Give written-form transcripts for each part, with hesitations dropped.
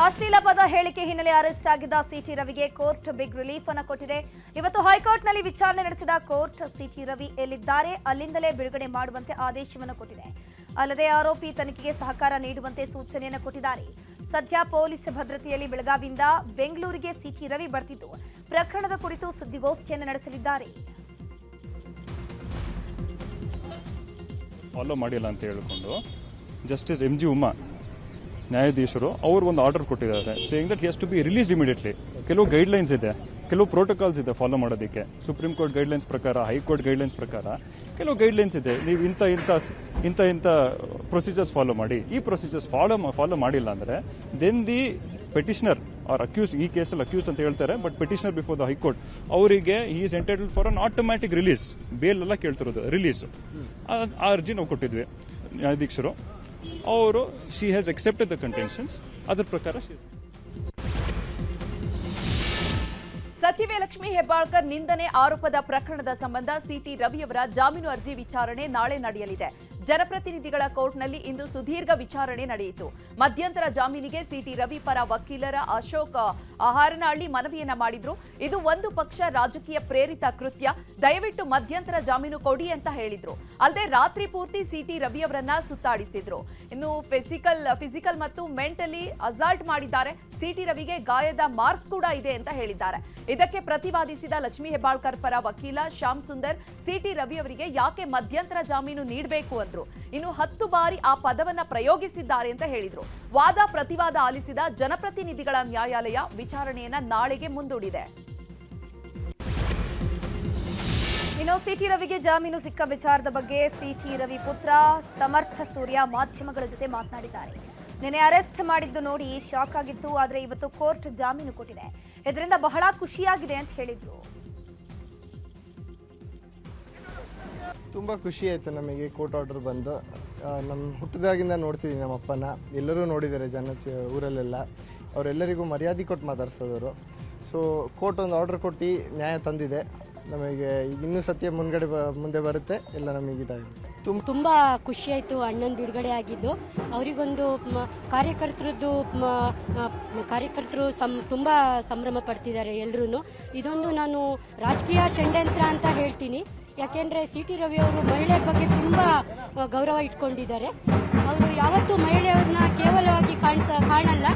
ಅಶ್ಲೀಲ ಪದ ಹೇಳಿಕೆ ಹಿನ್ನೆಲೆ ಅರೆಸ್ಟ್ ಆಗಿದ್ದ ಸಿಟಿ ರವಿಗೆ ಕೋರ್ಟ್ ಬಿಗ್ ರಿಲೀಫ್ ಅನ್ನು ಕೊಟ್ಟಿದೆ. ಇವತ್ತು ಹೈಕೋರ್ಟ್ನಲ್ಲಿ ವಿಚಾರಣೆ ನಡೆಸಿದ ಕೋರ್ಟ್ ಸಿಟಿ ರವಿ ಎಲ್ಲಿದ್ದಾರೆ ಅಲ್ಲಿಂದಲೇ ಬಿಡುಗಡೆ ಮಾಡುವಂತೆ ಆದೇಶವನ್ನು ಕೊಟ್ಟಿದೆ. ಅಲ್ಲದೆ ಆರೋಪಿ ತನಿಖೆಗೆ ಸಹಕಾರ ನೀಡುವಂತೆ ಸೂಚನೆಯನ್ನು ಕೊಟ್ಟಿದ್ದಾರೆ. ಸದ್ಯ ಪೊಲೀಸ್ ಭದ್ರತೆಯಲ್ಲಿ ಬೆಳಗಾವಿಯಿಂದ ಬೆಂಗಳೂರಿಗೆ ಸಿಟಿ ರವಿ ಬರ್ತಿದ್ದು ಪ್ರಕರಣದ ಕುರಿತು ಸುದ್ದಿಗೋಷ್ಠಿಯನ್ನು ನಡೆಸಲಿದ್ದಾರೆ. ಫಾಲೋ ಮಾಡಿಲ್ಲ ಅಂತ ಹೇಳಿಕೊಂಡು ಜಸ್ಟಿಸ್ MG ಉಮಾ ನ್ಯಾಯಾಧೀಶರು ಅವರು ಒಂದು ಆರ್ಡರ್ ಕೊಟ್ಟಿದ್ದಾರೆ, saying that he has to be released immediately. ಕೆಲವು ಗೈಡ್ಲೈನ್ಸ್ ಇದೆ, ಕೆಲವು ಪ್ರೋಟೋಕಾಲ್ಸ್ ಇದೆ ಫಾಲೋ ಮಾಡೋದಕ್ಕೆ. ಸುಪ್ರೀಂ ಕೋರ್ಟ್ ಗೈಡ್ಲೈನ್ಸ್ ಪ್ರಕಾರ, ಹೈಕೋರ್ಟ್ ಗೈಡ್ಲೈನ್ಸ್ ಪ್ರಕಾರ ಕೆಲವು ಗೈಡ್ಲೈನ್ಸ್ ಇದೆ. ನೀವು ಇಂಥ ಪ್ರೊಸೀಜರ್ಸ್ ಫಾಲೋ ಮಾಡಿ. ಈ ಪ್ರೊಸೀಜರ್ಸ್ ಫಾಲೋ ಮಾಡಿಲ್ಲ ಅಂದರೆ then the petitioner are accused, ಈ ಕೇಸಲ್ಲಿ ಅಕ್ಯೂಸ್ಡ್ ಅಂತ ಹೇಳ್ತಾರೆ, but petitioner before the high court ಅವರಿಗೆ he is entitled for an automatic release. Bail ಎಲ್ಲ ಕೇಳ್ತಿರೋದು ರಿಲೀಸ್. ಆ ಅರ್ಜಿ ನಾವು ಕೊಟ್ಟಿದ್ವಿ ನ್ಯಾಯಾಧೀಶರು. ಅವರು she has accepted the contentions. ಅದರ ಪ್ರಕಾರ ಸಚಿವೆ ಲಕ್ಷ್ಮೀ ಹೆಬ್ಬಾಳ್ಕರ್ ನಿಂದನೆ ಆರೋಪದ ಪ್ರಕರಣದ ಸಂಬಂಧ ಸಿಟಿ ರವಿಯವರ ಜಾಮೀನು ಅರ್ಜಿ ವಿಚಾರಣೆ ನಾಳೆ ನಡೆಯಲಿದೆ. ಜನಪ್ರತಿನಿಧಿಗಳ ಕೋರ್ಟ್ನಲ್ಲಿ ಇಂದು ಸುದೀರ್ಘ ವಿಚಾರಣೆ ನಡೆಯಿತು. ಮಧ್ಯಂತರ ಜಾಮೀನಿಗೆ ಸಿಟಿ ರವಿ ಪರ ವಕೀಲರ ಅಶೋಕ್ ಹಾರನಹಳ್ಳಿ ಮನವಿಯನ್ನ ಮಾಡಿದ್ರು. ಇದು ಒಂದು ಪಕ್ಷ ರಾಜಕೀಯ ಪ್ರೇರಿತ ಕೃತ್ಯ, ದಯವಿಟ್ಟು ಮಧ್ಯಂತರ ಜಾಮೀನು ಕೊಡಿ ಅಂತ ಹೇಳಿದ್ರು. ಅಲ್ಲದೆ ರಾತ್ರಿ ಪೂರ್ತಿ ಸಿಟಿ ರವಿಯವರನ್ನ ಸುತ್ತಾಡಿಸಿದ್ರು. ಇನ್ನು ಫಿಸಿಕಲ್ ಮತ್ತು ಮೆಂಟಲಿ ಅಸಾಲ್ಟ್ ಮಾಡಿದ್ದಾರೆ. ಸಿಟಿ ರವಿಗೆ ಗಾಯದ ಮಾರ್ಕ್ಸ್ ಕೂಡ ಇದೆ ಅಂತ ಹೇಳಿದ್ದಾರೆ. ಇದಕ್ಕೆ ಪ್ರತಿವಾದಿಸಿದ ಲಕ್ಷ್ಮೀ ಹೆಬ್ಬಾಳ್ಕರ್ ಪರ ವಕೀಲ ಶ್ಯಾಮ್ ಸುಂದರ್ ಸಿಟಿ ರವಿ ಅವರಿಗೆ ಯಾಕೆ ಮಧ್ಯಂತರ ಜಾಮೀನು ನೀಡಬೇಕು ಅಂದ್ರು. ಇನ್ನು 10 ಬಾರಿ ಆ ಪದವನ್ನ ಪ್ರಯೋಗಿಸಿದ್ದಾರೆ ಅಂತ ಹೇಳಿದ್ರು. ವಾದ ಪ್ರತಿವಾದ ಆಲಿಸಿದ ಜನಪ್ರತಿನಿಧಿಗಳ ನ್ಯಾಯಾಲಯ ವಿಚಾರಣೆಯನ್ನ ನಾಳೆಗೆ ಮುಂದೂಡಿದೆ. ಇನ್ನು ಸಿಟಿ ರವಿಗೆ ಜಾಮೀನು ಸಿಕ್ಕ ವಿಚಾರದ ಬಗ್ಗೆ ಸಿಟಿ ರವಿ ಪುತ್ರ ಸಮರ್ಥ ಸೂರ್ಯ ಮಾಧ್ಯಮಗಳ ಜೊತೆ ಮಾತನಾಡಿದ್ದಾರೆ. ನಿನ್ನೆ ಅರೆಸ್ಟ್ ಮಾಡಿದ್ದು ನೋಡಿ ಶಾಕ್ ಆಗಿತ್ತು, ಆದರೆ ಇವತ್ತು ಕೋರ್ಟ್ ಜಾಮೀನು ಕೊಟ್ಟಿದೆ, ಇದರಿಂದ ಬಹಳ ಖುಷಿಯಾಗಿದೆ ಅಂತ ಹೇಳಿದ್ರು. ತುಂಬ ಖುಷಿ ಆಯಿತು ನಮಗೆ ಕೋರ್ಟ್ ಆರ್ಡರ್ ಬಂದು. ನಮ್ಮ ಹುಟ್ಟಿದಾಗಿಂದ ನೋಡ್ತಿದ್ದೀವಿ, ನಮ್ಮ ಅಪ್ಪನ ಎಲ್ಲರೂ ನೋಡಿದ್ದಾರೆ, ಊರಲ್ಲೆಲ್ಲ ಅವರೆಲ್ಲರಿಗೂ ಮರ್ಯಾದೆ ಕೊಟ್ಟು ಮಾತಾಡ್ಸೋದವರು. ಸೊ ಕೋರ್ಟ್ ಒಂದು ಆರ್ಡರ್ ಕೊಟ್ಟು ನ್ಯಾಯ ತಂದಿದೆ ನಮಗೆ. ಇನ್ನೂ ಸತ್ಯ ಮುಂದೆ ಬರುತ್ತೆ, ಎಲ್ಲ ನಮಗೆ ಇದಾಗಿದೆ. ತುಂಬ ಖುಷಿಯಾಯಿತು ಅಣ್ಣನ ಬಿಡುಗಡೆ ಆಗಿದ್ದು. ಅವರಿಗೊಂದು ಕಾರ್ಯಕರ್ತರು ತುಂಬ ಸಂಭ್ರಮ ಪಡ್ತಿದ್ದಾರೆ ಎಲ್ಲರೂ. ಇದೊಂದು ನಾನು ರಾಜಕೀಯ ಷಡ್ಯಂತ್ರ ಅಂತ ಹೇಳ್ತೀನಿ. ಯಾಕೆಂದರೆ ಸಿಟಿ ರವಿ ಅವರು ಮಹಿಳೆಯರ ಬಗ್ಗೆ ತುಂಬ ಗೌರವ ಇಟ್ಕೊಂಡಿದ್ದಾರೆ. ಅವರು ಯಾವತ್ತೂ ಮಹಿಳೆಯರನ್ನ ಕೇವಲವಾಗಿ ಕಾಣಲ್ಲ.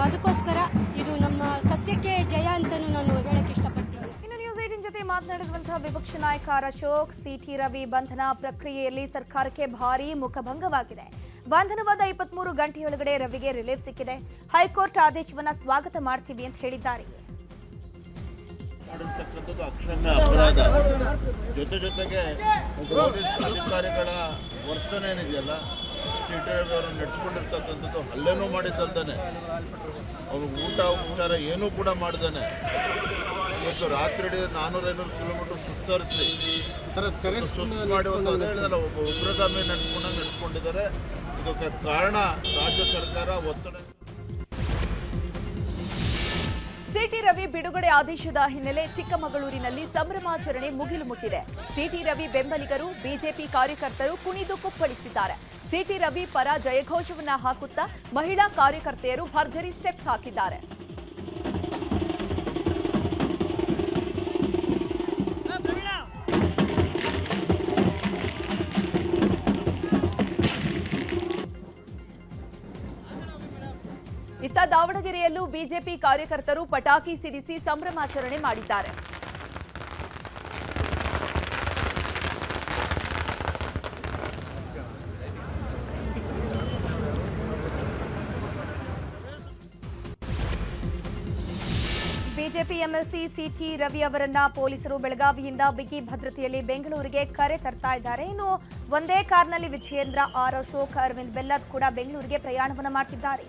ಅದಕ್ಕೋಸ್ಕರ ಇದು ನಮ್ಮ ಸತ್ಯಕ್ಕೆ ಜಯ ಅಂತಲೂ ನಾನು ಹೇಳಕ್ಕೆ ಇಷ್ಟಪಡ್ತೀನಿ. ಇನ್ನು ನ್ಯೂಸ್ 18 ಜೊತೆ ಮಾತನಾಡಿರುವಂತಹ ವಿಪಕ್ಷ ನಾಯಕ ಅಶೋಕ್, ಸಿಟಿ ರವಿ ಬಂಧನ ಪ್ರಕ್ರಿಯೆಯಲ್ಲಿ ಸರ್ಕಾರಕ್ಕೆ ಭಾರೀ ಮುಖಭಂಗವಾಗಿದೆ. ಬಂಧನವಾದ 23 ಗಂಟೆಯೊಳಗಡೆ ರವಿಗೆ ರಿಲೀಫ್ ಸಿಕ್ಕಿದೆ. ಹೈಕೋರ್ಟ್ ಆದೇಶವನ್ನ ಸ್ವಾಗತ ಮಾಡ್ತೀವಿ ಅಂತ ಹೇಳಿದ್ದಾರೆ. ಅಕ್ಷಮ್ಯ ಅಪರಾಧ. ಜೊತೆಗೆ ಪೊಲೀಸ್ ಅಧಿಕಾರಿಗಳ ವರ್ತನೆ ಏನಿದೆಯಲ್ಲ, ಸಿಟಿ ರವಿ ಅವರನ್ನು ನಡೆಸ್ಕೊಂಡಿರ್ತಕ್ಕಂಥದ್ದು ಹಲ್ಲೆನೂ ಮಾಡಿದ್ದಲ್ದಾನೆ, ಅವರು ಊಟ ಉಪಚಾರ ಏನೂ ಕೂಡ ಮಾಡ್ದಾನೆ ಇವತ್ತು ರಾತ್ರಿ 400-500 ಕಿಲೋಮೀಟರ್ ಸುತ್ತರಿಸಿ ಸುಸ್ತು ಮಾಡಿ ಒಂದು ಅದೇ ಹೇಳಿದಲ್ಲ, ಒಬ್ಬ ಉಗ್ರಗಾಮಿ ನಡೆಸ್ಕೊಂಡಿದ್ದಾರೆ. ಇದಕ್ಕೆ ಕಾರಣ ರಾಜ್ಯ ಸರ್ಕಾರ ಒತ್ತಡ. ಸಿಟಿ ರವಿ ಬಿಡುಗಡೆ ಆದೇಶದ ಹಿನ್ನೆಲೆ ಚಿಕ್ಕಮಗಳೂರಿನಲ್ಲಿ ಸಂಭ್ರಮಾಚರಣೆ ಮುಗಿಲು ಮುಟ್ಟಿದೆ. ಸಿಟಿ ರವಿ ಬೆಂಬಲಿಗರು, ಬಿಜೆಪಿ ಕಾರ್ಯಕರ್ತರು ಕುಣಿದು ಕುಪ್ಪಳಿಸಿದ್ದಾರೆ. ಸಿಟಿ ರವಿ ಪರ ಜಯಘೋಷವನ್ನ ಹಾಕುತ್ತಾ ಮಹಿಳಾ ಕಾರ್ಯಕರ್ತೆಯರು ಭರ್ಜರಿ ಸ್ಟೆಪ್ಸ್ ಹಾಕಿದ್ದಾರೆ. ಇತ್ತ ದಾವಣಗೆರೆಯಲ್ಲೂ ಬಿಜೆಪಿ ಕಾರ್ಯಕರ್ತರು ಪಟಾಕಿ ಸಿಡಿಸಿ ಸಂಭ್ರಮಾಚರಣೆ ಮಾಡಿದ್ದಾರೆ. ಬಿಜೆಪಿ ಎಂಎಲ್ಸಿ ಸಿಟಿ ರವಿ ಅವರನ್ನ ಪೊಲೀಸರು ಬೆಳಗಾವಿಯಿಂದ ಬಿಗಿ ಭದ್ರತೆಯಲ್ಲಿ ಬೆಂಗಳೂರಿಗೆ ಕರೆ ತರ್ತಾ ಇದ್ದಾರೆ. ಇನ್ನು ಒಂದೇ ಕಾರ್ನಲ್ಲಿ ವಿಜಯೇಂದ್ರ, ಆರ್ ಅಶೋಕ್, ಅರವಿಂದ್ ಬೆಲ್ಲದ್ ಕೂಡ ಬೆಂಗಳೂರಿಗೆ ಪ್ರಯಾಣವನ್ನು ಮಾಡ್ತಿದ್ದಾರೆ.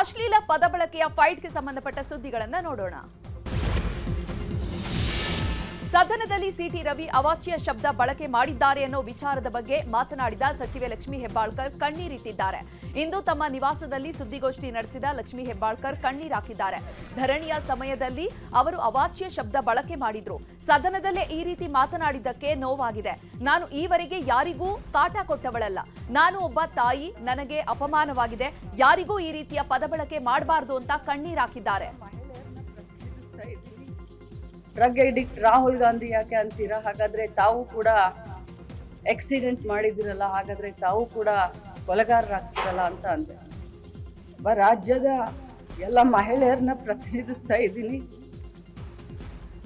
ಅಶ್ಲೀಲ ಪದ ಬಳಕೆಯ ಫೈಟ್ಗೆ ಸಂಬಂಧಪಟ್ಟ ಸುದ್ದಿಗಳನ್ನು ನೋಡೋಣ. ಸದನದಲ್ಲಿ ಸಿಟಿ ರವಿ ಅವಾಚ್ಯ ಶಬ್ದ ಬಳಕೆ ಮಾಡಿದ್ದಾರೆ ಅನ್ನೋ ವಿಚಾರದ ಬಗ್ಗೆ ಮಾತನಾಡಿದ ಸಚಿವೆ ಲಕ್ಷ್ಮೀ ಹೆಬ್ಬಾಳ್ಕರ್ ಕಣ್ಣೀರಿಟ್ಟಿದ್ದಾರೆ. ಇಂದು ತಮ್ಮ ನಿವಾಸದಲ್ಲಿ ಸುದ್ದಿಗೋಷ್ಠಿ ನಡೆಸಿದ ಲಕ್ಷ್ಮೀ ಹೆಬ್ಬಾಳ್ಕರ್ ಕಣ್ಣೀರಾಕಿದ್ದಾರೆ. ಧರಣಿಯ ಸಮಯದಲ್ಲಿ ಅವರು ಅವಾಚ್ಯ ಶಬ್ದ ಬಳಕೆ ಮಾಡಿದ್ರು. ಸದನದಲ್ಲೇ ಈ ರೀತಿ ಮಾತನಾಡಿದ್ದಕ್ಕೆ ನೋವಾಗಿದೆ. ನಾನು ಈವರೆಗೆ ಯಾರಿಗೂ ಕಾಟ ಕೊಟ್ಟವಳಲ್ಲ. ನಾನು ಒಬ್ಬ ತಾಯಿ. ನನಗೆ ಅಪಮಾನವಾಗಿದೆ. ಯಾರಿಗೂ ಈ ರೀತಿಯ ಪದ ಬಳಕೆ ಮಾಡಬಾರದು ಅಂತ ಕಣ್ಣೀರಾಕಿದ್ದಾರೆ. ಡ್ರಗ್ ಎಡಿಕ್ಟ್ ರಾಹುಲ್ ಗಾಂಧಿ ಯಾಕೆ ಅಂತೀರಾ? ಹಾಗಾದ್ರೆ ತಾವು ಕೂಡ ಆಕ್ಸಿಡೆಂಟ್ ಮಾಡಿದಿರಲ್ಲ, ಹಾಗಾದ್ರೆ ತಾವು ಕೂಡ ಕೊಲೆಗಾರರಾಗ್ತಿರಲ್ಲ ಅಂತ ಅಂದೆ. ರಾಜ್ಯದ ಎಲ್ಲ ಮಹಿಳೆಯರನ್ನ ಪ್ರತಿನಿಧಿಸ್ತಾ ಇದ್ದೀನಿ.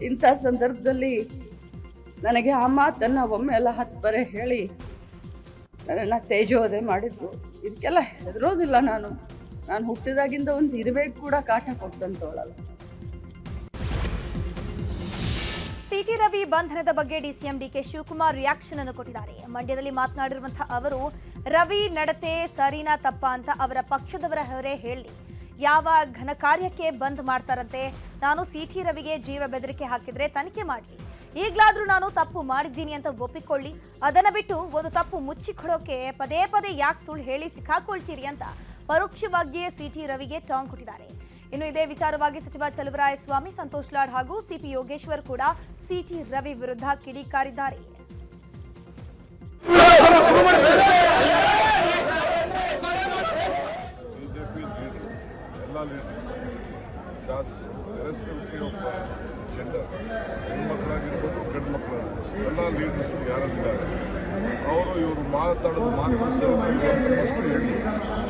ಇಂಥ ಸಂದರ್ಭದಲ್ಲಿ ನನಗೆ ಆ ಮಾತನ್ನ ಒಮ್ಮೆ ಎಲ್ಲ 10 ಬರೆ ಹೇಳಿ ನನ್ನನ್ನು ತೇಜೋವಧೆ ಮಾಡಿದ್ರು. ಇದಕ್ಕೆಲ್ಲ ಹೆದರೋದಿಲ್ಲ. ನಾನು ಹುಟ್ಟಿದಾಗಿಂದ ಒಂದು ಇರಬೇಕು ಕೂಡ ಕಾಟ ಕೊಟ್ಟಂತವಳಲ್ಲ. ಸಿಟಿ ರವಿ ಬಂಧನದ ಬಗ್ಗೆ ಡಿಸಿಎಂ ಡಿಕೆ ಶಿವಕುಮಾರ್ ರಿಯಾಕ್ಷನ್ ಅನ್ನು ಕೊಟ್ಟಿದ್ದಾರೆ. ಮಂಡ್ಯದಲ್ಲಿ ಮಾತನಾಡಿರುವಂತಹ ಅವರು, ರವಿ ನಡತೆ ಸರಿನಾ ತಪ್ಪಾ ಅಂತ ಅವರ ಪಕ್ಷದವರ ಹೊರೆ ಹೇಳಿ, ಯಾವ ಘನ ಕಾರ್ಯಕ್ಕೆ ಬಂದ್ ಮಾಡ್ತಾರಂತೆ? ನಾನು ಸಿಟಿ ರವಿಗೆ ಜೀವ ಬೆದರಿಕೆ ಹಾಕಿದ್ರೆ ತನಿಖೆ ಮಾಡಲಿ. ಈಗಲಾದ್ರೂ ನಾನು ತಪ್ಪು ಮಾಡಿದ್ದೀನಿ ಅಂತ ಒಪ್ಪಿಕೊಳ್ಳಿ. ಅದನ್ನ ಬಿಟ್ಟು ಒಂದು ತಪ್ಪು ಮುಚ್ಚಿಕೊಡೋಕೆ ಪದೇ ಪದೇ ಯಾಕೆ ಸುಳ್ಳು ಹೇಳಿ ಸಿಕ್ಕಾಕೊಳ್ತೀರಿ ಅಂತ ಪರೋಕ್ಷವಾಗಿಯೇ ಸಿಟಿ ರವಿಗೆ ಟಾಂಗ್ ಕೊಟ್ಟಿದ್ದಾರೆ. ಇನ್ನು ಇದೇ ವಿಚಾರವಾಗಿ ಸಚಿವ ಚಲುವರಾಯಸ್ವಾಮಿ, ಸಂತೋಷ್ ಲಾಡ್ ಹಾಗೂ ಸಿಪಿ ಯೋಗೇಶ್ವರ್ ಕೂಡ ಸಿಟಿ ರವಿ ವಿರುದ್ಧ ಕಿಡಿಕಾರಿದ್ದಾರೆ. ಬಿಜೆಪಿ ಎಲ್ಲ ಶಾಸಕರು ಒಬ್ಬ ಜೆಂಡರ್ ಹೆಣ್ಮಕ್ಳಾಗಿರ್ಬೋದು ಗಂಡು ಮಕ್ಕಳಾಗಿರ್ಬೋದು ಎಲ್ಲ ಲೀಡರ್ಸ್ ಯಾರಿದ್ದಾರೆ ಅವರು ಇವರು ಮಾತಾಡೋದು ಮಾತು ಸರಿ ಫಸ್ಟ್ ಹೇಳಿ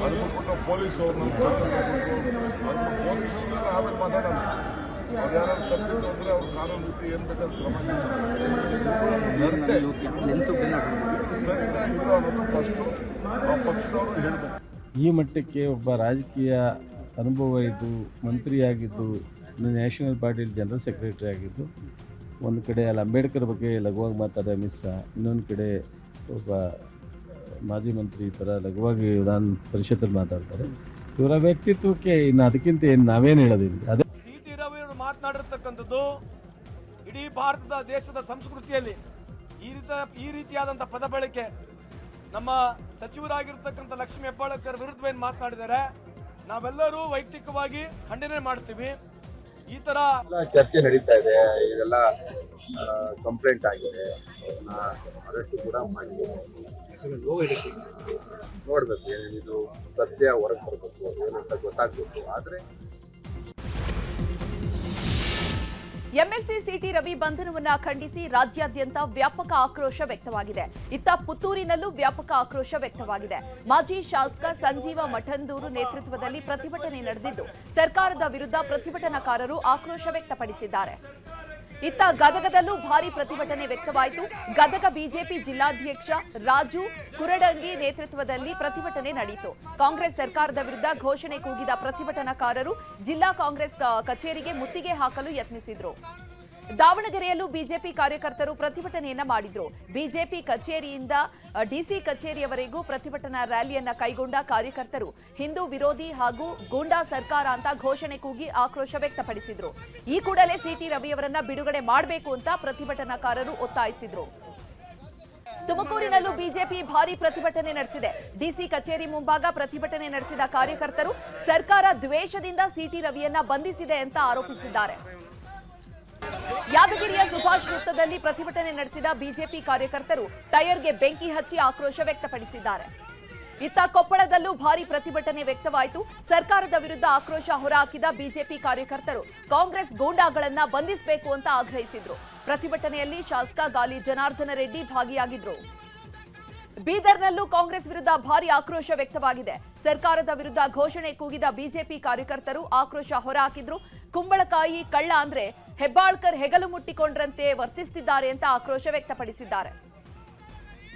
ಅದು ಬಿಟ್ಬಿಟ್ಟು ಪೊಲೀಸ್ ಅವ್ರನ್ನ ಅದನ್ನು ಪೊಲೀಸವ್ರನ್ನೆಲ್ಲ ಆಮೇಲೆ ಮಾತಾಡೋಣ. ಅವ್ರು ಯಾರು ತಪ್ಪಿತ್ತು ಅಂದರೆ ಅವ್ರ ಕಾನೂನು ರೀತಿ ಏನು ಬೇಕಾದ್ರೆ ಕ್ರಮ ನಡತೆ ಸರಿನಾ ಇಲ್ಲ ಅನ್ನೋದು ಫಸ್ಟು ಆ ಪಕ್ಷದವರು ಹೇಳಬೇಕು. ಈ ಮಟ್ಟಕ್ಕೆ ಒಬ್ಬ ರಾಜಕೀಯ ಅನುಭವ ಇದ್ದು ಮಂತ್ರಿಯಾಗಿದ್ದು, ನ್ಯಾಷನಲ್ ಪಾರ್ಟಿಯಲ್ಲಿ ಜನರಲ್ ಸೆಕ್ರೆಟರಿ ಆಗಿದ್ದು, ಒಂದು ಕಡೆ ಅಲ್ಲಿ ಅಂಬೇಡ್ಕರ್ ಬಗ್ಗೆ ಲಘುವಾಗಿ ಮಾತಾಡೋ ಅಮಿತ್ ಶಾ, ಇನ್ನೊಂದು ಕಡೆ ಒಬ್ಬ ಮಾಜಿ ಮಂತ್ರಿ ಈ ಥರ ಲಘುವಾಗಿ ವಿಧಾನ ಪರಿಷತ್ತಲ್ಲಿ ಮಾತಾಡ್ತಾರೆ. ಇವರ ವ್ಯಕ್ತಿತ್ವಕ್ಕೆ ಇನ್ನು ಅದಕ್ಕಿಂತ ಏನು ನಾವೇನು ಹೇಳೋದಿಲ್ಲ. ಅದೇ ಸಿಟಿ ರವಿ ಅವರು ಮಾತನಾಡಿರ್ತಕ್ಕಂಥದ್ದು ಇಡೀ ಭಾರತದ ದೇಶದ ಸಂಸ್ಕೃತಿಯಲ್ಲಿ ಈ ರೀತಿಯಾದಂಥ ಪದ ಬಳಕೆ ನಮ್ಮ ಸಚಿವರಾಗಿರ್ತಕ್ಕಂಥ ಲಕ್ಷ್ಮೀ ಹೆಬ್ಬಾಳ್ಕರ್ ವಿರುದ್ಧ ಏನು ಮಾತನಾಡಿದ್ದಾರೆ ನಾವೆಲ್ಲರೂ ವೈಯಕ್ತಿಕವಾಗಿ ಖಂಡನೆ ಮಾಡ್ತೀವಿ. ಈ ತರ ಚರ್ಚೆ ನಡೀತಾ ಇದೆ. ಇದೆಲ್ಲ ಕಂಪ್ಲೇಂಟ್ ಆಗಿದೆ. ಅರೆಸ್ಟ್ ಕೂಡ ಮಾಡಿದೆ. ನೋಡ್ಬೇಕು ಏನೇನಿದು ಸತ್ಯ ಹೊರಗೆ ಬರಬೇಕು, ಏನಂತ ಗೊತ್ತಾಗಬೇಕು. ಆದರೆ ಎಂಎಲ್ಸಿ ಸಿಟಿ ರವಿ ಬಂಧನವನ್ನ ಖಂಡಿಸಿ ರಾಜ್ಯಾದ್ಯಂತ ವ್ಯಾಪಕ ಆಕ್ರೋಶ ವ್ಯಕ್ತವಾಗಿದೆ. ಇತ್ತ ಪುತ್ತೂರಿನಲ್ಲೂ ವ್ಯಾಪಕ ಆಕ್ರೋಶ ವ್ಯಕ್ತವಾಗಿದೆ. ಮಾಜಿ ಶಾಸಕ ಸಂಜೀವ ಮಠಂದೂರು ನೇತೃತ್ವದಲ್ಲಿ ಪ್ರತಿಭಟನೆ ನಡೆದಿದ್ದು, ಸರ್ಕಾರದ ವಿರುದ್ಧ ಪ್ರತಿಭಟನಾಕಾರರು ಆಕ್ರೋಶ ವ್ಯಕ್ತಪಡಿಸಿದ್ದಾರೆ. ಇತ್ತ ಗದಗದಲ್ಲೂ ಭಾರಿ ಪ್ರತಿಭಟನೆ ವ್ಯಕ್ತವಾಯಿತು. ಗದಗ ಬಿಜೆಪಿ ಜಿಲ್ಲಾಧ್ಯಕ್ಷ ರಾಜು ಕುರಡಂಗಿ ನೇತೃತ್ವದಲ್ಲಿ ಪ್ರತಿಭಟನೆ ನಡೆಯಿತು. ಕಾಂಗ್ರೆಸ್ ಸರ್ಕಾರದ ವಿರುದ್ಧ ಘೋಷಣೆ ಕೂಗಿದ ಪ್ರತಿಭಟನಾಕಾರರು ಜಿಲ್ಲಾ ಕಾಂಗ್ರೆಸ್ ಕಚೇರಿಗೆ ಮುತ್ತಿಗೆ ಹಾಕಲು ಯತ್ನಿಸಿದ್ರು. ದಾವಣಗೆರೆಯಲ್ಲೂ ಬಿಜೆಪಿ ಕಾರ್ಯಕರ್ತರು ಪ್ರತಿಭಟನೆಯನ್ನ ಮಾಡಿದ್ರು. ಬಿಜೆಪಿ ಕಚೇರಿಯಿಂದ ಡಿಸಿ ಕಚೇರಿಯವರೆಗೂ ಪ್ರತಿಭಟನಾ ರ್ಯಾಲಿಯನ್ನ ಕೈಗೊಂಡ ಕಾರ್ಯಕರ್ತರು ಹಿಂದೂ ವಿರೋಧಿ ಹಾಗೂ ಗೂಂಡಾ ಸರ್ಕಾರ ಅಂತ ಘೋಷಣೆ ಕೂಗಿ ಆಕ್ರೋಶ ವ್ಯಕ್ತಪಡಿಸಿದ್ರು. ಈ ಕೂಡಲೇ ಸಿಟಿ ರವಿಯವರನ್ನ ಬಿಡುಗಡೆ ಮಾಡಬೇಕು ಅಂತ ಪ್ರತಿಭಟನಾಕಾರರು ಒತ್ತಾಯಿಸಿದ್ರು. ತುಮಕೂರಿನಲ್ಲೂ ಬಿಜೆಪಿ ಭಾರಿ ಪ್ರತಿಭಟನೆ ನಡೆಸಿದೆ. ಡಿಸಿ ಕಚೇರಿ ಮುಂಭಾಗ ಪ್ರತಿಭಟನೆ ನಡೆಸಿದ ಕಾರ್ಯಕರ್ತರು ಸರ್ಕಾರ ದ್ವೇಷದಿಂದ ಸಿಟಿ ರವಿಯನ್ನ ಬಂಧಿಸಿದೆ ಅಂತ ಆರೋಪಿಸಿದ್ದಾರೆ. ಯಾದಗಿರಿಯ ಸುಭಾಷ್ ವೃತ್ತದಲ್ಲಿ ಪ್ರತಿಭಟನೆ ನಡೆಸಿದ ಬಿಜೆಪಿ ಕಾರ್ಯಕರ್ತರು ಟೈರ್ಗೆ ಬೆಂಕಿ ಹಚ್ಚಿ ಆಕ್ರೋಶ ವ್ಯಕ್ತಪಡಿಸಿದ್ದಾರೆ. ಇತ್ತ ಕೊಪ್ಪಳದಲ್ಲೂ ಭಾರಿ ಪ್ರತಿಭಟನೆ ವ್ಯಕ್ತವಾಯಿತು. ಸರ್ಕಾರದ ವಿರುದ್ಧ ಆಕ್ರೋಶ ಹೊರಹಾಕಿದ ಬಿಜೆಪಿ ಕಾರ್ಯಕರ್ತರು ಕಾಂಗ್ರೆಸ್ ಗೂಂಡಾಗಳನ್ನ ಬಂಧಿಸಬೇಕು ಅಂತ ಆಗ್ರಹಿಸಿದ್ರು. ಪ್ರತಿಭಟನೆಯಲ್ಲಿ ಶಾಸಕ ಗಾಲಿ ಜನಾರ್ದನ ರೆಡ್ಡಿ ಭಾಗಿಯಾಗಿದ್ರು. ಬೀದರ್ನಲ್ಲೂ ಕಾಂಗ್ರೆಸ್ ವಿರುದ್ಧ ಭಾರಿ ಆಕ್ರೋಶ ವ್ಯಕ್ತವಾಗಿದೆ. ಸರ್ಕಾರದ ವಿರುದ್ಧ ಘೋಷಣೆ ಕೂಗಿದ ಬಿಜೆಪಿ ಕಾರ್ಯಕರ್ತರು ಆಕ್ರೋಶ ಹೊರಹಾಕಿದ್ರು. ಕುಂಬಳಕಾಯಿ ಕಳ್ಳ ಅಂದ್ರೆ ಹೆಬ್ಬಾಳ್ಕರ್ ಹೆಗಲು ಮುಟ್ಟಿಕೊಂಡ್ರಂತೆ ವರ್ತಿಸುತ್ತಿದ್ದಾರೆ ಅಂತ ಆಕ್ರೋಶ ವ್ಯಕ್ತಪಡಿಸಿದ್ದಾರೆ.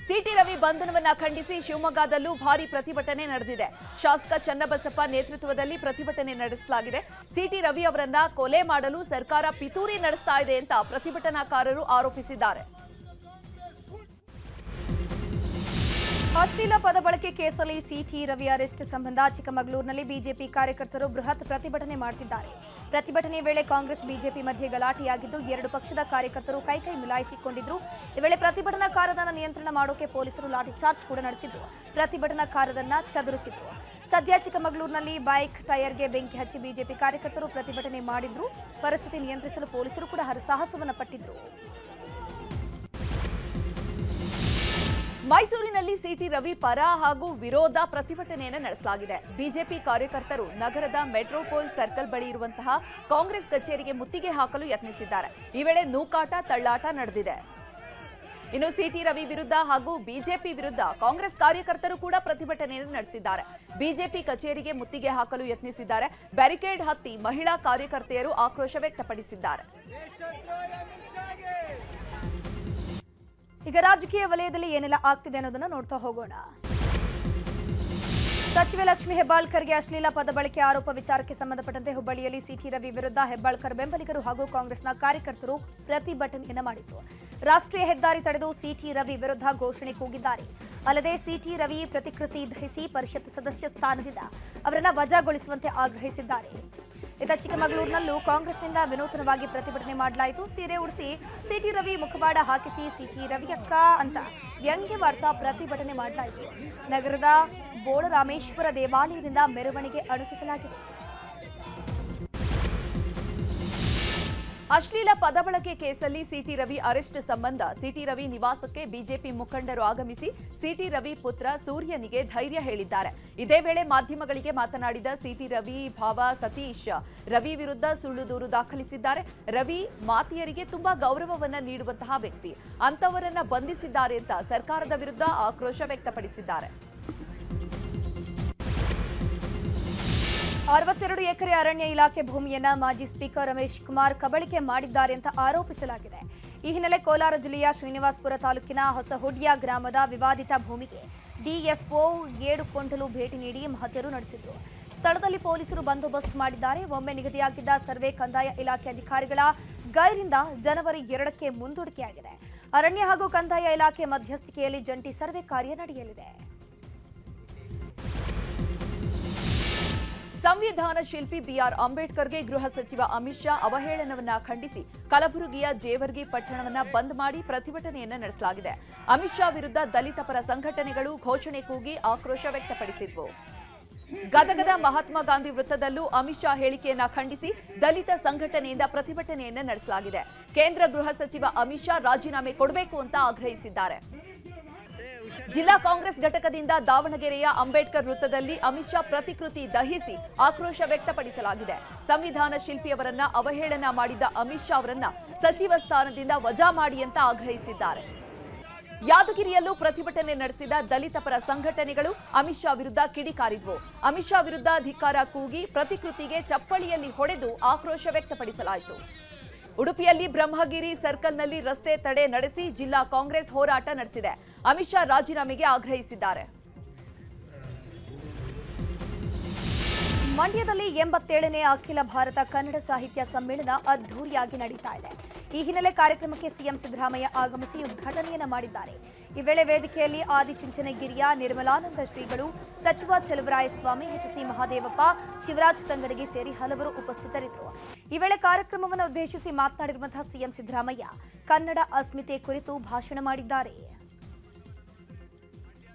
ಸಿಟಿ ರವಿ ಬಂಧನವನ್ನ ಖಂಡಿಸಿ ಶಿವಮೊಗ್ಗದಲ್ಲೂ ಭಾರಿ ಪ್ರತಿಭಟನೆ ನಡೆದಿದೆ. ಶಾಸಕ ಚನ್ನಬಸಪ್ಪ ನೇತೃತ್ವದಲ್ಲಿ ಪ್ರತಿಭಟನೆ ನಡೆಸಲಾಗಿದೆ. ಸಿಟಿ ರವಿ ಅವರನ್ನ ಕೊಲೆ ಮಾಡಲು ಸರ್ಕಾರ ಪಿತೂರಿ ನಡೆಸ್ತಾ ಇದೆ ಅಂತ ಪ್ರತಿಭಟನಾಕಾರರು ಆರೋಪಿಸಿದ್ದಾರೆ. ಅಶ್ಲೀಲ ಪದ ಬಳಕೆ ಕೇಸಲ್ಲಿ ಸಿಟಿ ರವಿ ಅರೆಸ್ಟ್ ಸಂಬಂಧ ಚಿಕ್ಕಮಗಳೂರಿನಲ್ಲಿ ಬಿಜೆಪಿ ಕಾರ್ಯಕರ್ತರು ಬೃಹತ್ ಪ್ರತಿಭಟನೆ ಮಾಡುತ್ತಿದ್ದಾರೆ. ಪ್ರತಿಭಟನೆ ವೇಳೆ ಕಾಂಗ್ರೆಸ್ ಬಿಜೆಪಿ ಮಧ್ಯೆ ಗಲಾಟೆಯಾಗಿದ್ದು ಎರಡು ಪಕ್ಷದ ಕಾರ್ಯಕರ್ತರು ಕೈಕೈ ಮಿಲಾಯಿಸಿಕೊಂಡಿದ್ರು. ಈ ವೇಳೆ ಪ್ರತಿಭಟನಾಕಾರರನ್ನು ನಿಯಂತ್ರಣ ಮಾಡೋಕೆ ಪೊಲೀಸರು ಲಾಠಿ ಚಾರ್ಜ್ ಕೂಡ ನಡೆಸಿದ್ದು ಪ್ರತಿಭಟನಾಕಾರರನ್ನ ಚದುರಿಸಿದ್ರು. ಸದ್ಯ ಚಿಕ್ಕಮಗಳೂರಿನಲ್ಲಿ ಬೈಕ್ ಟೈರ್ಗೆ ಬೆಂಕಿ ಹಚ್ಚಿ ಬಿಜೆಪಿ ಕಾರ್ಯಕರ್ತರು ಪ್ರತಿಭಟನೆ ಮಾಡಿದ್ರು. ಪರಿಸ್ಥಿತಿ ನಿಯಂತ್ರಿಸಲು ಪೊಲೀಸರು ಕೂಡ ಹರಸಾಹಸವನ್ನ ಪಟ್ಟಿದ್ರು. ಮೈಸೂರಿನಲ್ಲಿ ಸಿಟಿ ರವಿ ಪರ ಹಾಗೂ ವಿರೋಧ ಪ್ರತಿಭಟನೆಯನ್ನು ನಡೆಸಲಾಗಿದೆ. ಬಿಜೆಪಿ ಕಾರ್ಯಕರ್ತರು ನಗರದ ಮೆಟ್ರೋಪೋಲ್ ಸರ್ಕಲ್ ಬಳಿ ಇರುವಂತಹ ಕಾಂಗ್ರೆಸ್ ಕಚೇರಿಗೆ ಮುತ್ತಿಗೆ ಹಾಕಲು ಯತ್ನಿಸಿದ್ದಾರೆ. ಈ ವೇಳೆ ನೂಕಾಟ ತಳ್ಳಾಟ ನಡೆದಿದೆ. ಇನ್ನು ಸಿಟಿ ರವಿ ವಿರುದ್ಧ ಹಾಗೂ ಬಿಜೆಪಿ ವಿರುದ್ಧ ಕಾಂಗ್ರೆಸ್ ಕಾರ್ಯಕರ್ತರು ಕೂಡ ಪ್ರತಿಭಟನೆಯನ್ನು ನಡೆಸಿದ್ದಾರೆ. ಬಿಜೆಪಿ ಕಚೇರಿಗೆ ಮುತ್ತಿಗೆ ಹಾಕಲು ಯತ್ನಿಸಿದ್ದಾರೆ. ಬ್ಯಾರಿಕೇಡ್ ಹತ್ತಿ ಮಹಿಳಾ ಕಾರ್ಯಕರ್ತೆಯರು ಆಕ್ರೋಶ ವ್ಯಕ್ತಪಡಿಸಿದ್ದಾರೆ. ಈಗ ರಾಜಕೀಯ ವಲಯದಲ್ಲಿ ಏನೆಲ್ಲ ಆಗ್ತಿದೆ ಅನ್ನೋದನ್ನ ನೋಡ್ತಾ ಹೋಗೋಣ. ಸಚಿವೆ ಲಕ್ಷ್ಮೀ ಹೆಬ್ಬಾಳ್ಕರ್ಗೆ ಅಶ್ಲೀಲ ಪದ ಬಳಕೆ ಆರೋಪ ವಿಚಾರಕ್ಕೆ ಸಂಬಂಧಪಟ್ಟಂತೆ ಹುಬ್ಬಳ್ಳಿಯಲ್ಲಿ ಸಿಟಿ ರವಿ ವಿರುದ್ಧ ಹೆಬ್ಬಾಳ್ಕರ್ ಬೆಂಬಲಿಗರು ಹಾಗೂ ಕಾಂಗ್ರೆಸ್ನ ಕಾರ್ಯಕರ್ತರು ಪ್ರತಿಭಟನೆಯನ್ನ ಮಾಡಿದ್ರು. ರಾಷ್ಟ್ರೀಯ ಹೆದ್ದಾರಿ ತಡೆದು ಸಿಟಿ ರವಿ ವಿರುದ್ಧ ಘೋಷಣೆ ಕೂಗಿದ್ದಾರೆ. ಅಲ್ಲದೆ ಸಿಟಿ ರವಿ ಪ್ರತಿಕೃತಿ ಧರಿಸಿ ಪರಿಷತ್ ಸದಸ್ಯ ಸ್ಥಾನದಿಂದ ಅವರನ್ನ ವಜಾಗೊಳಿಸುವಂತೆ ಆಗ್ರಹಿಸಿದ್ದಾರೆ. ಇತ್ತ ಚಿಕ್ಕಮಗಳೂರಿನಲ್ಲೂ ಕಾಂಗ್ರೆಸ್ನಿಂದ ವಿನೂತನವಾಗಿ ಪ್ರತಿಭಟನೆ ಮಾಡಲಾಯಿತು. ಸೀರೆ ಉಡಿಸಿ ಸಿಟಿ ರವಿ ಮುಖವಾಡ ಹಾಕಿಸಿ ಸಿಟಿ ರವಿ ಅಕ್ಕ ಅಂತ ವ್ಯಂಗ್ಯವಾರ್ತಾ ಪ್ರತಿಭಟನೆ ಮಾಡಲಾಯಿತು. ನಗರದ ಬೋಳರಾಮೇಶ್ವರ ದೇವಾಲಯದಿಂದ ಮೆರವಣಿಗೆ ಅಣುಕಿಸಲಾಗಿದೆ. ಅಶ್ಲೀಲ ಪದ ಬಳಕೆ ಕೇಸಲ್ಲಿ ಸಿಟಿ ರವಿ ಅರೆಸ್ಟ್ ಸಂಬಂಧ ಸಿಟಿ ರವಿ ನಿವಾಸಕ್ಕೆ ಬಿಜೆಪಿ ಮುಖಂಡರು ಆಗಮಿಸಿ ಸಿಟಿ ರವಿ ಪುತ್ರ ಸೂರ್ಯನಿಗೆ ಧೈರ್ಯ ಹೇಳಿದ್ದಾರೆ. ಇದೇ ವೇಳೆ ಮಾಧ್ಯಮಗಳಿಗೆ ಮಾತನಾಡಿದ ಸಿಟಿ ರವಿ ಭಾವ ಸತೀಶ್ ರವಿ ವಿರುದ್ಧ ಸುಳ್ಳು ದೂರು ದಾಖಲಿಸಿದ್ದಾರೆ. ರವಿ ಮಾತಿಯರಿಗೆ ತುಂಬಾ ಗೌರವವನ್ನ ನೀಡುವಂತಹ ವ್ಯಕ್ತಿ, ಅಂತವರನ್ನ ಬಂಧಿಸಿದ್ದಾರೆ ಅಂತ ಸರ್ಕಾರದ ವಿರುದ್ಧ ಆಕ್ರೋಶ ವ್ಯಕ್ತಪಡಿಸಿದ್ದಾರೆ. 62 ಎಕರೆ ಅರಣ್ಯ ಇಲಾಖೆ ಭೂಮಿಯನ್ನ ಮಾಜಿ ಸ್ಪೀಕರ್ ರಮೇಶ್ ಕುಮಾರ್ ಕಬಳಿಕೆ ಮಾಡಿದ್ದಾರೆ ಅಂತ ಆರೋಪಿಸಲಾಗಿದೆ. ಈ ಹಿನ್ನೆಲೆ ಕೋಲಾರ ಜಿಲ್ಲೆಯ ಶ್ರೀನಿವಾಸಪುರ ತಾಲೂಕಿನ ಹೊಸಹುಡ್ಯ ಗ್ರಾಮದ ವಿವಾದಿತ ಭೂಮಿಗೆ ಡಿಎಫ್ಒ 7 ಕೊಂಡಲು ಭೇಟಿ ನೀಡಿ ಮಹಜರು ನಡೆಸಿದ್ರು. ಸ್ಥಳದಲ್ಲಿ ಪೊಲೀಸರು ಬಂದೋಬಸ್ತ್ ಮಾಡಿದ್ದಾರೆ. ಒಮ್ಮೆ ನಿಗದಿಯಾಗಿದ್ದ ಸರ್ವೆ ಕಂದಾಯ ಇಲಾಖೆ ಅಧಿಕಾರಿಗಳ ಗೈರಿಂದ ಜನವರಿ 2ಕ್ಕೆ ಮುಂದೂಡಿಕೆಯಾಗಿದೆ. ಅರಣ್ಯ ಹಾಗೂ ಕಂದಾಯ ಇಲಾಖೆ ಮಧ್ಯಸ್ಥಿಕೆಯಲ್ಲಿ ಜಂಟಿ ಸರ್ವೆ ಕಾರ್ಯ ನಡೆಯಲಿದೆ. ಸಂವಿಧಾನ ಶಿಲ್ಪಿ ಬಿಆರ್ ಅಂಬೇಡ್ಕರ್ಗೆ ಗೃಹ ಸಚಿವ ಅಮಿತ್ ಶಾ ಅವಹೇಳನವನ್ನ ಖಂಡಿಸಿ ಕಲಬುರಗಿಯ ಜೇವರ್ಗಿ ಪಟ್ಟಣವನ್ನ ಬಂದ್ ಮಾಡಿ ಪ್ರತಿಭಟನೆಯನ್ನ ನಡೆಸಲಾಗಿದೆ. ಅಮಿತ್ ಶಾ ವಿರುದ್ಧ ದಲಿತ ಪರ ಸಂಘಟನೆಗಳು ಘೋಷಣೆ ಕೂಗಿ ಆಕ್ರೋಶ ವ್ಯಕ್ತಪಡಿಸಿದ್ವು. ಗದಗದ ಮಹಾತ್ಮ ಗಾಂಧಿ ವೃತ್ತದಲ್ಲೂ ಅಮಿತ್ ಶಾ ಹೇಳಿಕೆಯನ್ನ ಖಂಡಿಸಿ ದಲಿತ ಸಂಘಟನೆಯಿಂದ ಪ್ರತಿಭಟನೆಯನ್ನ ನಡೆಸಲಾಗಿದೆ. ಕೇಂದ್ರ ಗೃಹ ಸಚಿವ ಅಮಿತ್ ಶಾ ರಾಜೀನಾಮೆ ಕೊಡಬೇಕು ಅಂತ ಆಗ್ರಹಿಸಿದ್ದಾರೆ. ಜಿಲ್ಲಾ ಕಾಂಗ್ರೆಸ್ ಘಟಕದಿಂದ ದಾವಣಗೆರೆಯ ಅಂಬೇಡ್ಕರ್ ವೃತ್ತದಲ್ಲಿ ಅಮಿತ್ ಶಾ ಪ್ರತಿಕೃತಿ ದಹಿಸಿ ಆಕ್ರೋಶ ವ್ಯಕ್ತಪಡಿಸಲಾಗಿದೆ. ಸಂವಿಧಾನ ಶಿಲ್ಪಿಯವರನ್ನ ಅವಹೇಳನ ಮಾಡಿದ ಅಮಿತ್ ಶಾ ಅವರನ್ನ ಸಚಿವ ಸ್ಥಾನದಿಂದ ವಜಾ ಮಾಡಿ ಅಂತ ಆಗ್ರಹಿಸಿದ್ದಾರೆ. ಯಾದಗಿರಿಯಲ್ಲೂ ಪ್ರತಿಭಟನೆ ನಡೆಸಿದ ದಲಿತ ಪರ ಸಂಘಟನೆಗಳು ಅಮಿತ್ ಶಾ ವಿರುದ್ಧ ಕಿಡಿಕಾರಿದ್ವು. ಅಮಿತ್ ಶಾ ವಿರುದ್ಧ ಧಿಕ್ಕಾರ ಕೂಗಿ ಪ್ರತಿಕೃತಿಗೆ ಚಪ್ಪಳಿಯಲ್ಲಿ ಹೊಡೆದು ಆಕ್ರೋಶ ವ್ಯಕ್ತಪಡಿಸಲಾಯಿತು. ಉಡುಪಿಯಲ್ಲಿ ಬ್ರಹ್ಮಗಿರಿ ಸರ್ಕಲ್ನಲ್ಲಿ ರಸ್ತೆ ತಡೆ ನಡೆಸಿ ಜಿಲ್ಲಾ ಕಾಂಗ್ರೆಸ್ ಹೋರಾಟ ನಡೆಸಿದೆ. ಅಮಿತ್ ಶಾ ರಾಜೀನಾಮೆಗೆ ಆಗ್ರಹಿಸಿದ್ದಾರೆ. ಮಂಡ್ಯದಲ್ಲಿ 87ನೇ ಅಖಿಲ ಭಾರತ ಕನ್ನಡ ಸಾಹಿತ್ಯ ಸಮ್ಮೇಳನ ಅದ್ಧೂರಿಯಾಗಿ ನಡೀತಾ ಇದೆ. ಈ ಹಿನ್ನೆಲೆ ಕಾರ್ಯಕ್ರಮಕ್ಕೆ ಸಿಎಂ ಸಿದ್ದರಾಮಯ್ಯ ಆಗಮಿಸಿ ಉದ್ಘಾಟನೆಯನ್ನ ಮಾಡಿದ್ದಾರೆ. ಈ ವೇಳೆ ವೇದಿಕೆಯಲ್ಲಿ ಆದಿಚುಂಚನಗಿರಿಯ ನಿರ್ಮಲಾನಂದ ಶ್ರೀಗಳು, ಸಚಿವ ಚಲುವರಾಯಸ್ವಾಮಿ, ಎಚ್ಸಿ ಮಹಾದೇವಪ್ಪ, ಶಿವರಾಜ್ ತಂಗಡಗಿ ಸೇರಿ ಹಲವರು ಉಪಸ್ಥಿತರಿದ್ದರು. ಈ ವೇಳೆ ಕಾರ್ಯಕ್ರಮವನ್ನು ಉದ್ದೇಶಿಸಿ ಮಾತನಾಡಿರುವಂತಹ ಸಿಎಂ ಸಿದ್ದರಾಮಯ್ಯ ಕನ್ನಡ ಅಸ್ಮಿತೆ ಕುರಿತು ಭಾಷಣ ಮಾಡಿದ್ದಾರೆ.